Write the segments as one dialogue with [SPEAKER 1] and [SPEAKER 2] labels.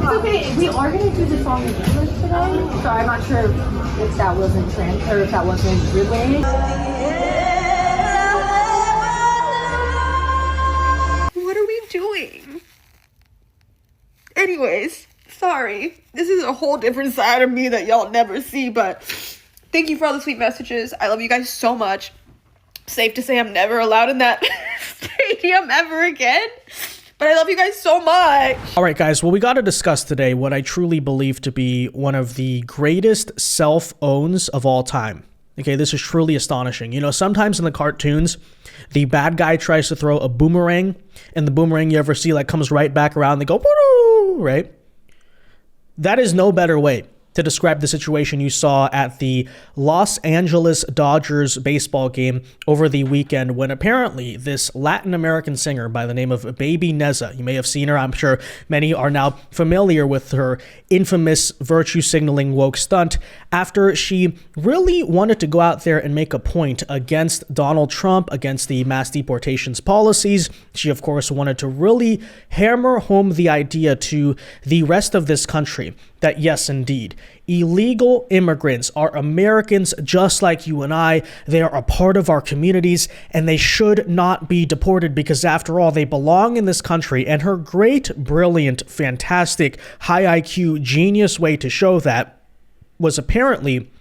[SPEAKER 1] okay. We are gonna do the song in English today, so I'm not sure if that wasn't or if that wasn't relayed.
[SPEAKER 2] What are we doing? Anyways, sorry. This is a whole different side of me that y'all never see, but thank you for all the sweet messages. I love you guys so much. Safe to say I'm never allowed in that stadium ever again. But I love you guys so much.
[SPEAKER 3] All right, guys. Well, we got to discuss today what I truly believe to be one of the greatest self-owns of all time. Okay, this is truly astonishing. You know, sometimes in the cartoons, the bad guy tries to throw a boomerang, and the boomerang you ever see like comes right back around. They go, woo, right? That is no better way to describe the situation you saw at the Los Angeles Dodgers baseball game over the weekend when apparently this Latin American singer by the name of Baby Neza, you may have seen her, I'm sure many are now familiar with her infamous virtue signaling woke stunt after she really wanted to go out there and make a point against Donald Trump, against the mass deportations policies. She, of course, wanted to really hammer home the idea to the rest of this country that yes, indeed, illegal immigrants are Americans just like you and I. They are a part of our communities and they should not be deported because after all, they belong in this country. And her great, brilliant, fantastic, high IQ, genius way to show that was apparently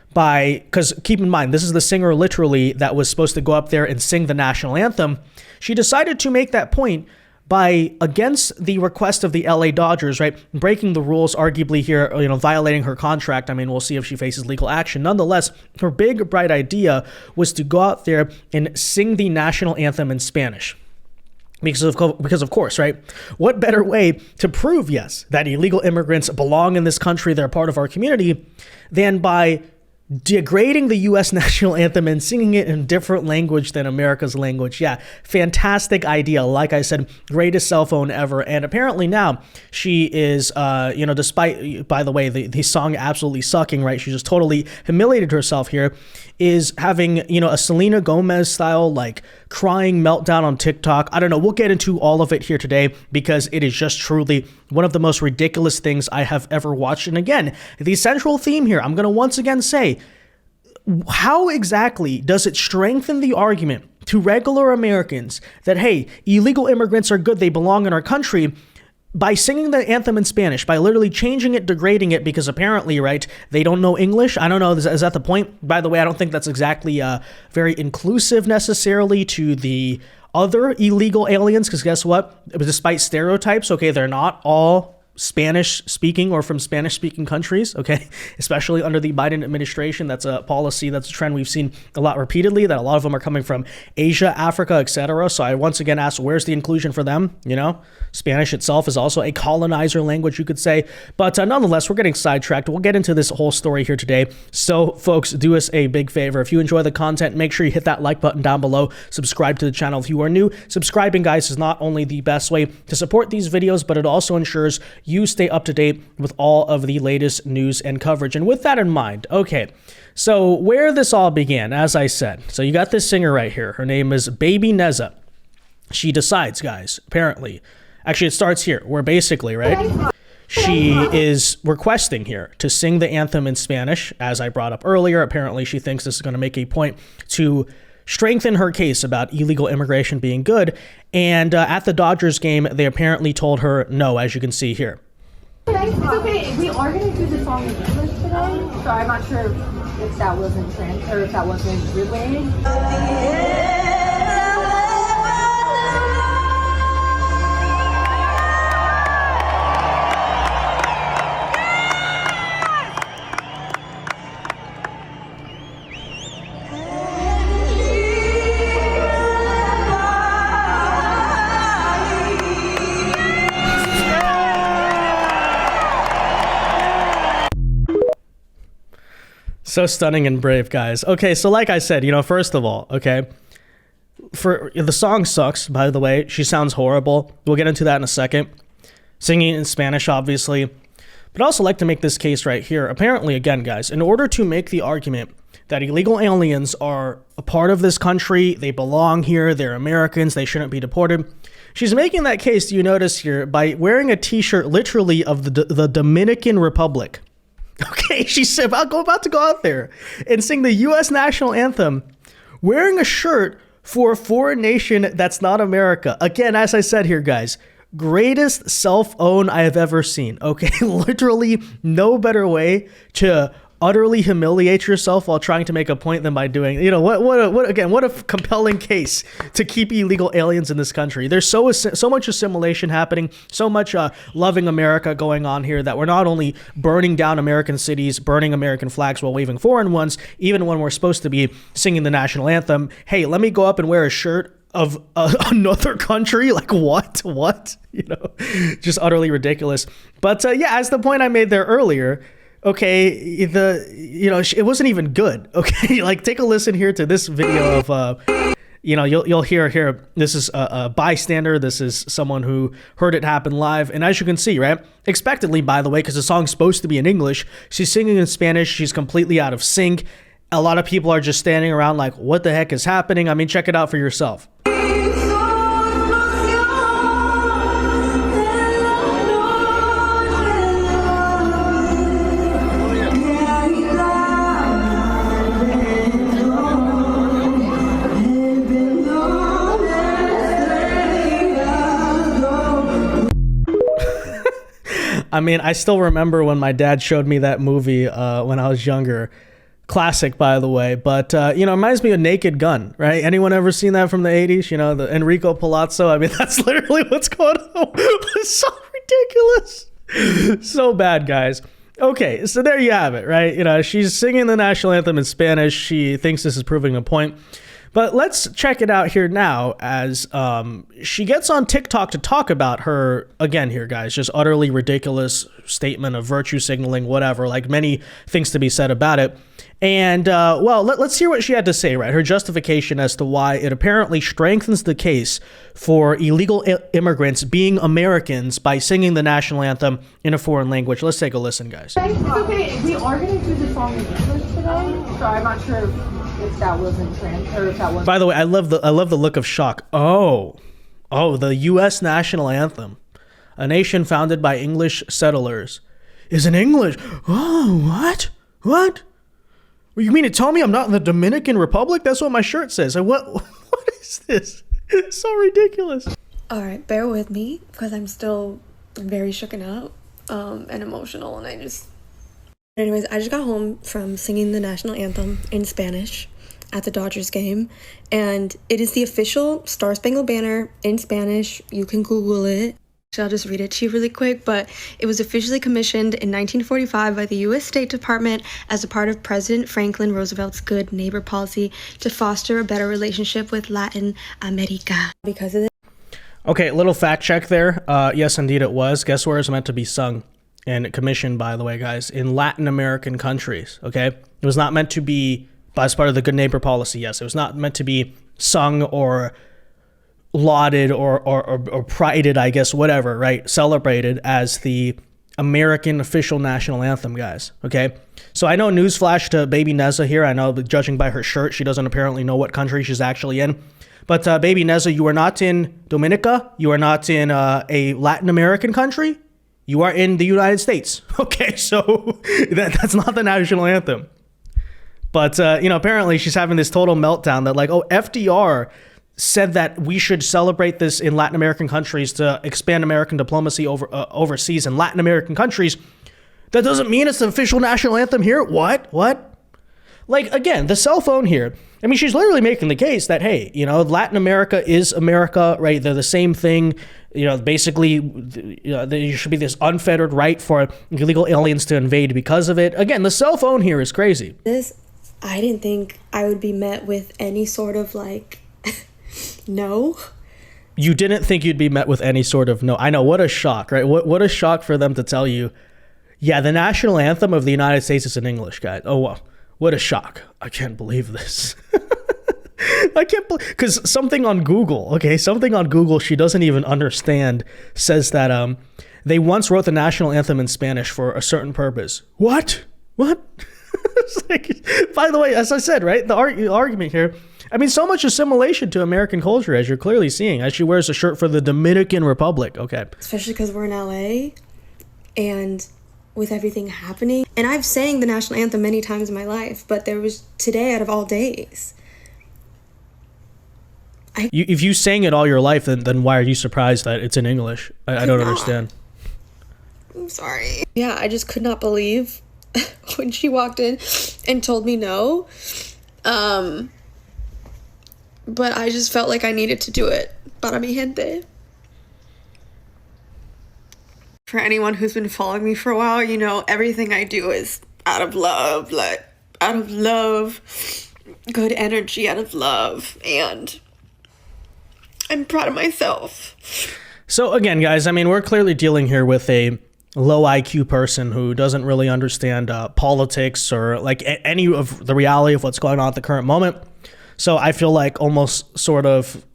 [SPEAKER 3] because keep in mind, this is the singer literally that was supposed to go up there and sing the national anthem. She decided to make that point by, against the request of the LA Dodgers, right, breaking the rules, arguably here, you know, violating her contract. I mean, we'll see if she faces legal action. Nonetheless, her big, bright idea was to go out there and sing the national anthem in Spanish. Because of course, right, what better way to prove, yes, that illegal immigrants belong in this country, they're part of our community, than by degrading the U.S. national anthem and singing it in a different language than America's language. Yeah, fantastic idea. Like I said, greatest cell phone ever. And apparently now she is, despite, by the way, the song absolutely sucking, right? She just totally humiliated herself here, is having, a Selena Gomez style, like, crying meltdown on TikTok. I don't know. We'll get into all of it here today because it is just truly one of the most ridiculous things I have ever watched. And again, the central theme here, I'm going to once again say, how exactly does it strengthen the argument to regular Americans that, hey, illegal immigrants are good, they belong in our country, by singing the anthem in Spanish, by literally changing it, degrading it, because apparently, right, they don't know English. I don't know, is that the point? By the way, I don't think that's exactly very inclusive necessarily to the other illegal aliens, because guess what? Despite stereotypes, okay, they're not all Spanish speaking or from Spanish speaking countries, okay, especially under the Biden administration. That's a policy, that's a trend we've seen a lot repeatedly, that a lot of them are coming from Asia, Africa, etc. So I once again ask, where's the inclusion for them? Spanish itself is also a colonizer language, you could say. But nonetheless, we're getting sidetracked. We'll get into this whole story here today. So folks, do us a big favor. If you enjoy the content, make sure you hit that like button down below. Subscribe to the channel if you are new. Subscribing, guys, is not only the best way to support these videos, but it also ensures you stay up to date with all of the latest news and coverage. And with that in mind, okay, so where this all began, as I said, so you got this singer right here. Her name is Baby Neza. She decides, guys, apparently, actually it starts here, where basically, right, she is requesting here to sing the anthem in Spanish, as I brought up earlier. Apparently she thinks this is going to make a point to strengthen her case about illegal immigration being good. And at the Dodgers game, they apparently told her no, as you can see here.
[SPEAKER 1] It's okay. We are going to do the song in English today, so I'm not sure if that wasn't or if that wasn't relayed.
[SPEAKER 3] So stunning and brave, guys. Okay, so like I said, first of all, okay, for the song sucks, by the way. She sounds horrible. We'll get into that in a second. Singing in Spanish, obviously. But I also like to make this case right here. Apparently, again, guys, in order to make the argument that illegal aliens are a part of this country, they belong here, they're Americans, they shouldn't be deported, She's making that case, you notice here, by wearing a t-shirt literally of the Dominican Republic. Okay, she's about to go out there and sing the U.S. national anthem wearing a shirt for a foreign nation that's not America. Again, as I said here, guys, greatest self-own I have ever seen. Okay, literally no better way to utterly humiliate yourself while trying to make a point than by doing, you know, what a compelling case to keep illegal aliens in this country. There's so much assimilation happening, so much loving America going on here, that we're not only burning down American cities, burning American flags while waving foreign ones, even when we're supposed to be singing the national anthem. Hey, let me go up and wear a shirt of another country. Like what, you know, just utterly ridiculous. But yeah, as the point I made there earlier, okay, it wasn't even good. Okay, like take a listen here to this video of you'll hear here, this is a bystander, this is someone who heard it happen live, and as you can see, right, expectedly, by the way, because the song's supposed to be in English, she's singing in Spanish, she's completely out of sync. A lot of people are just standing around like, what the heck is happening? I mean, check it out for yourself. I mean, I still remember when my dad showed me that movie when I was younger. Classic, by the way. But, it reminds me of Naked Gun, right? Anyone ever seen that from the 80s? You know, the Enrico Palazzo? I mean, that's literally what's going on. It's so ridiculous. So bad, guys. Okay, so there you have it, right? You know, she's singing the national anthem in Spanish. She thinks this is proving a point. But let's check it out here now as she gets on TikTok to talk about her, again here, guys, just utterly ridiculous statement of virtue signaling, whatever, like many things to be said about it. And, let's hear what she had to say, right? Her justification as to why it apparently strengthens the case for illegal immigrants being Americans by singing the national anthem in a foreign language. Let's take a listen, guys.
[SPEAKER 1] It's okay. We are going to do the song in English today, so I'm not sure if that wasn't or if that was.
[SPEAKER 3] By the way, I love the look of shock. Oh, the U.S. national anthem, a nation founded by English settlers, is in English. Oh, what? What? You mean to tell me I'm not in the Dominican Republic? That's what my shirt says. What is this? It's so ridiculous.
[SPEAKER 4] All right, bear with me because I'm still very shooken up and emotional, and Anyways, I just got home from singing the national anthem in Spanish at the Dodgers game, and it is the official Star Spangled Banner in Spanish. You can Google it. I'll just read it to you really quick, but it was officially commissioned in 1945 by the U.S. State Department as a part of President Franklin Roosevelt's Good Neighbor policy to foster a better relationship with Latin America. Because of this.
[SPEAKER 3] Okay, little fact check there. Yes, indeed it was. Guess where it's meant to be sung and commissioned, by the way, guys? In Latin American countries, okay? It was not meant to be as part of the Good Neighbor policy, yes. It was not meant to be sung or lauded or prided, I guess, whatever, right? Celebrated as the American official national anthem, guys, okay? So I know, newsflash to baby Neza here. I know, judging by her shirt, she doesn't apparently know what country she's actually in. But baby Neza, you are not in Dominica. You are not in a Latin American country. You are in the United States, okay? So that's not the national anthem. But, apparently she's having this total meltdown that like, oh, FDR said that we should celebrate this in Latin American countries to expand American diplomacy overseas in Latin American countries. That doesn't mean it's the official national anthem here. What? Like, again, the cell phone here. I mean, she's literally making the case that, hey, Latin America is America, right? They're the same thing. Basically, there should be this unfettered right for illegal aliens to invade because of it. Again, the cell phone here is crazy.
[SPEAKER 4] I didn't think I would be met with any sort of like, no.
[SPEAKER 3] You didn't think you'd be met with any sort of no. I know, what a shock, right? What a shock for them to tell you, yeah, the national anthem of the United States is in English, guys. Oh, wow. What a shock. I can't believe this. I can't believe, because something on Google she doesn't even understand says that they once wrote the national anthem in Spanish for a certain purpose. What? It's like, by the way, as I said, right, the argument here I mean, so much assimilation to American culture, as you're clearly seeing, as she wears a shirt for the Dominican Republic. Okay.
[SPEAKER 4] Especially because we're in LA and with everything happening. And I've sang the national anthem many times in my life, but there was today out of all days.
[SPEAKER 3] If you sang it all your life, then why are you surprised that it's in English? I don't understand.
[SPEAKER 4] I'm sorry. Yeah, I just could not believe when she walked in and told me no. But I just felt like I needed to do it. Para mi gente. For anyone who's been following me for a while, you know, everything I do is out of love, good energy out of love, and I'm proud of myself.
[SPEAKER 3] So again, guys, I mean, we're clearly dealing here with a low IQ person who doesn't really understand politics or like any of the reality of what's going on at the current moment. So I feel like almost sort of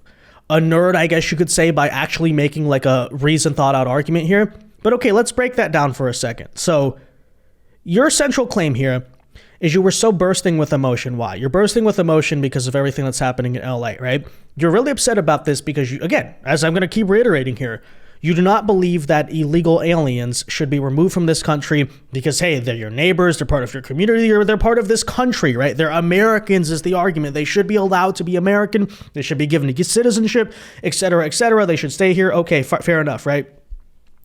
[SPEAKER 3] a nerd, I guess you could say, by actually making like a reasoned, thought out argument here. But okay, let's break that down for a second. So your central claim here is you were so bursting with emotion. Why? You're bursting with emotion because of everything that's happening in LA, right? You're really upset about this because you, again, as I'm going to keep reiterating here, you do not believe that illegal aliens should be removed from this country because, hey, they're your neighbors, they're part of your community, or they're part of this country, right? They're Americans is the argument. They should be allowed to be American. They should be given citizenship, etc., etc. They should stay here. Okay, fair enough, right?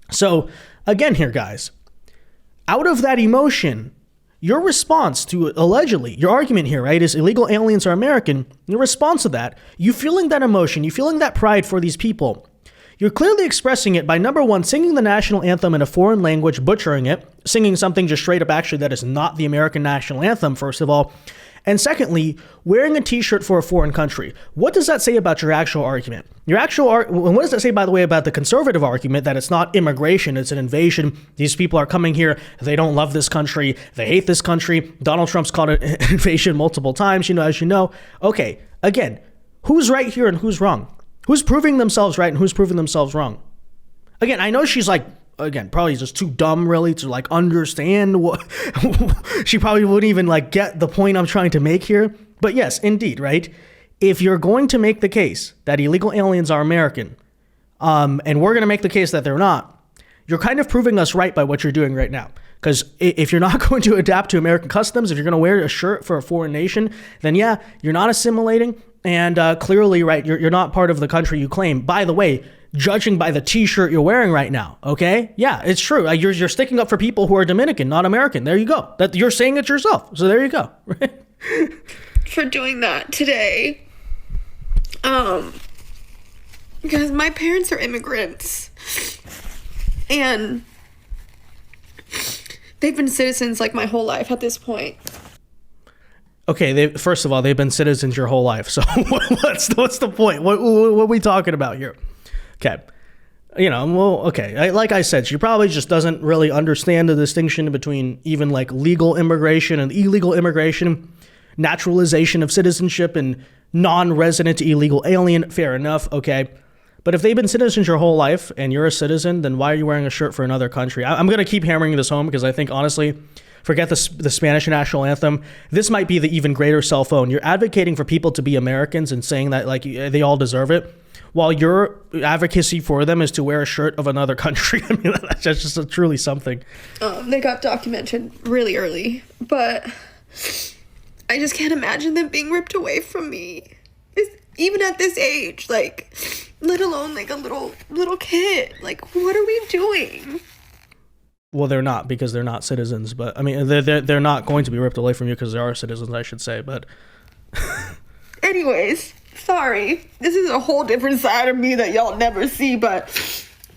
[SPEAKER 3] So again here, guys, out of that emotion, your response to allegedly, your argument here, right, is illegal aliens are American. Your response to that, you feeling that emotion, you feeling that pride for these people, you're clearly expressing it by, number one, singing the national anthem in a foreign language, butchering it, singing something just straight up actually that is not the American national anthem, first of all. And secondly, wearing a t-shirt for a foreign country. What does that say about your actual argument? And what does that say, by the way, about the conservative argument that it's not immigration, it's an invasion? These people are coming here. They don't love this country. They hate this country. Donald Trump's called it an invasion multiple times, as you know. Okay, again, who's right here and who's wrong? Who's proving themselves right and who's proving themselves wrong? Again, I know she's like, again, probably just too dumb really to like understand what she probably wouldn't even like get the point I'm trying to make here. But yes, indeed, right? If you're going to make the case that illegal aliens are American, and we're going to make the case that they're not, you're kind of proving us right by what you're doing right now. Because if you're not going to adapt to American customs, if you're going to wear a shirt for a foreign nation, then yeah, you're not assimilating. And clearly, right, you're not part of the country you claim. By the way, judging by the t-shirt you're wearing right now, okay? Yeah, it's true. You're sticking up for people who are Dominican, not American. There you go. That you're saying it yourself. So there you go.
[SPEAKER 4] For doing that today. Because my parents are immigrants. And they've been citizens like my whole life at this point.
[SPEAKER 3] Okay, first of all, they've been citizens your whole life. So what's the point? What are we talking about here? Okay. Okay. Like I said, she probably just doesn't really understand the distinction between even like legal immigration and illegal immigration, naturalization of citizenship and non-resident illegal alien. Fair enough. Okay. But if they've been citizens your whole life and you're a citizen, then why are you wearing a shirt for another country? I'm going to keep hammering this home because I think, honestly, forget the Spanish national anthem. This might be the even greater cell phone. You're advocating for people to be Americans and saying that like they all deserve it, while your advocacy for them is to wear a shirt of another country. I mean, that's just truly something.
[SPEAKER 4] They got documented really early, but I just can't imagine them being ripped away from me. Even at this age, like, let alone like a little kid. Like, what are we doing?
[SPEAKER 3] Well, they're not, because they're not citizens. But I mean, they're not going to be ripped away from you because they are citizens, I should say. But
[SPEAKER 2] anyways, sorry. This is a whole different side of me that y'all never see. But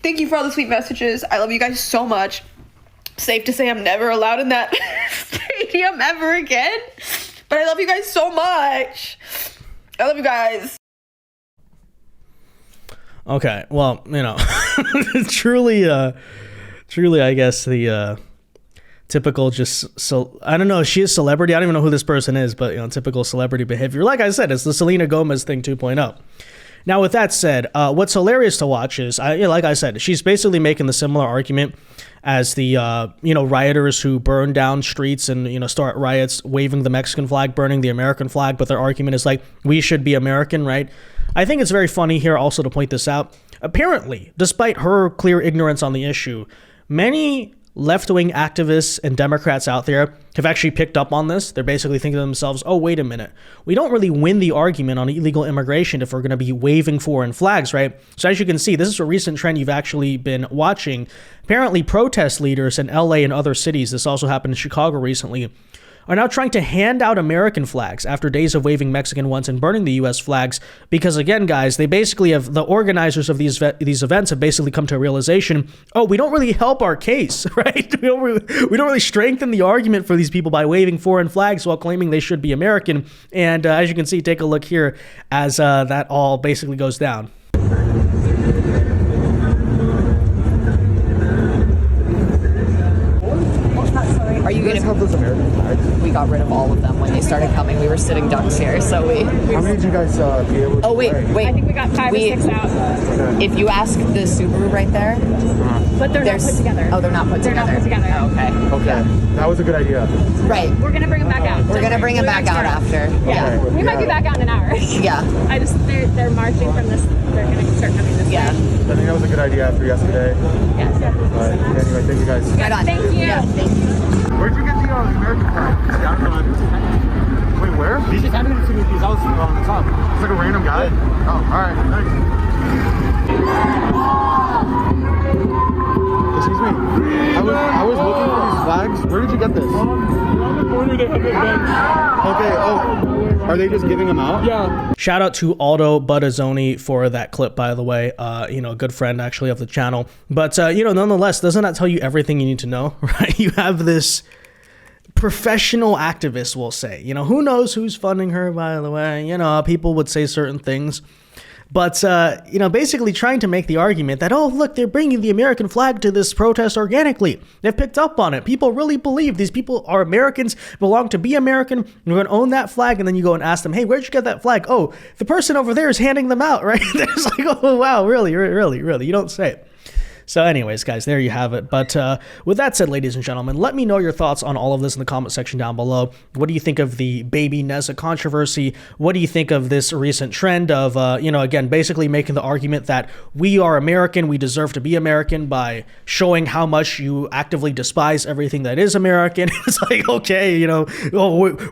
[SPEAKER 2] thank you for all the sweet messages. I love you guys so much. Safe to say I'm never allowed in that stadium ever again. But I love you guys so much. I love you guys.
[SPEAKER 3] Okay, well, truly, I guess the typical I don't know, she is celebrity. I don't even know who this person is, but typical celebrity behavior. Like I said, it's the Selena Gomez thing 2.0. Now, with that said, what's hilarious to watch is, like I said, she's basically making the similar argument as the rioters who burn down streets and start riots waving the Mexican flag, burning the American flag, but their argument is like, we should be American, right? I think it's very funny here also to point this out. Apparently, despite her clear ignorance on the issue, many left-wing activists and Democrats out there have actually picked up on this. They're basically thinking to themselves, oh, wait a minute. We don't really win the argument on illegal immigration if we're going to be waving foreign flags, right? So as you can see, this is a recent trend you've actually been watching. Apparently, protest leaders in LA and other cities, this also happened in Chicago recently, are now trying to hand out American flags after days of waving Mexican ones and burning the U.S. flags. Because again, guys, they basically have, the organizers of these events have basically come to a realization, oh, we don't really help our case, right? We don't really strengthen the argument for these people by waving foreign flags while claiming they should be American. And as you can see, take a look here as that all basically goes down.
[SPEAKER 5] Are you going to
[SPEAKER 6] have those American flags?
[SPEAKER 5] We got rid of all of them when they started coming. We were sitting ducks here, so we.
[SPEAKER 6] How many did you guys be able to?
[SPEAKER 5] Oh wait.
[SPEAKER 1] I think we got 5 or 6 out.
[SPEAKER 6] Okay.
[SPEAKER 5] If you ask the Subaru right there,
[SPEAKER 1] But they're not put together.
[SPEAKER 5] Oh, they're not put
[SPEAKER 1] They're
[SPEAKER 5] together.
[SPEAKER 1] not put together.
[SPEAKER 5] Oh, okay.
[SPEAKER 6] Okay, that was a good idea.
[SPEAKER 5] Right.
[SPEAKER 1] We're gonna bring them back out.
[SPEAKER 5] We're gonna bring them back out after.
[SPEAKER 1] Yeah.
[SPEAKER 6] Okay.
[SPEAKER 1] We might be back out in an hour.
[SPEAKER 5] Yeah.
[SPEAKER 1] They're marching from this. They're gonna start coming this
[SPEAKER 5] Yeah.
[SPEAKER 1] way.
[SPEAKER 6] I think that was a good idea after yesterday.
[SPEAKER 1] Yes.
[SPEAKER 6] But anyway, thank you guys.
[SPEAKER 5] Right on.
[SPEAKER 1] Thank you.
[SPEAKER 5] Yeah, thank you.
[SPEAKER 6] Where'd you get the American flag? Wait, where?
[SPEAKER 7] He just handed it to me because I was on the top.
[SPEAKER 6] It's like a random guy. Oh, all right. Thanks. Excuse me. I was looking for these flags. Where did you get this?
[SPEAKER 7] On the corner they have it done.
[SPEAKER 6] Okay. Oh, are they just giving them out?
[SPEAKER 7] Yeah.
[SPEAKER 3] Shout out to Aldo Buttazzoni for that clip, by the way. A good friend actually of the channel. But nonetheless, doesn't that tell you everything you need to know, right? You have this professional activist, we'll say. Who knows who's funding her, by the way. People would say certain things. But, basically trying to make the argument that, oh, look, they're bringing the American flag to this protest organically. They've picked up on it. People really believe these people are Americans, belong to be American. We're going to own that flag. And then you go and ask them, hey, where'd you get that flag? Oh, the person over there is handing them out, right? There's like, oh, wow, really? You don't say it. So anyways, guys, there you have it. But with that said, ladies and gentlemen, let me know your thoughts on all of this in the comment section down below. What do you think of the baby Neza controversy? What do you think of this recent trend of, again, basically making the argument that we are American, we deserve to be American by showing how much you actively despise everything that is American? It's like, okay,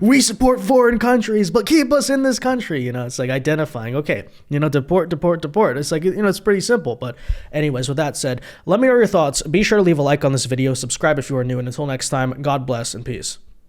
[SPEAKER 3] we support foreign countries, but keep us in this country. It's like identifying, okay, deport. It's like, it's pretty simple. But anyways, with that said, let me know your thoughts. Be sure to leave a like on this video, subscribe if you are new, and until next time, God bless and peace.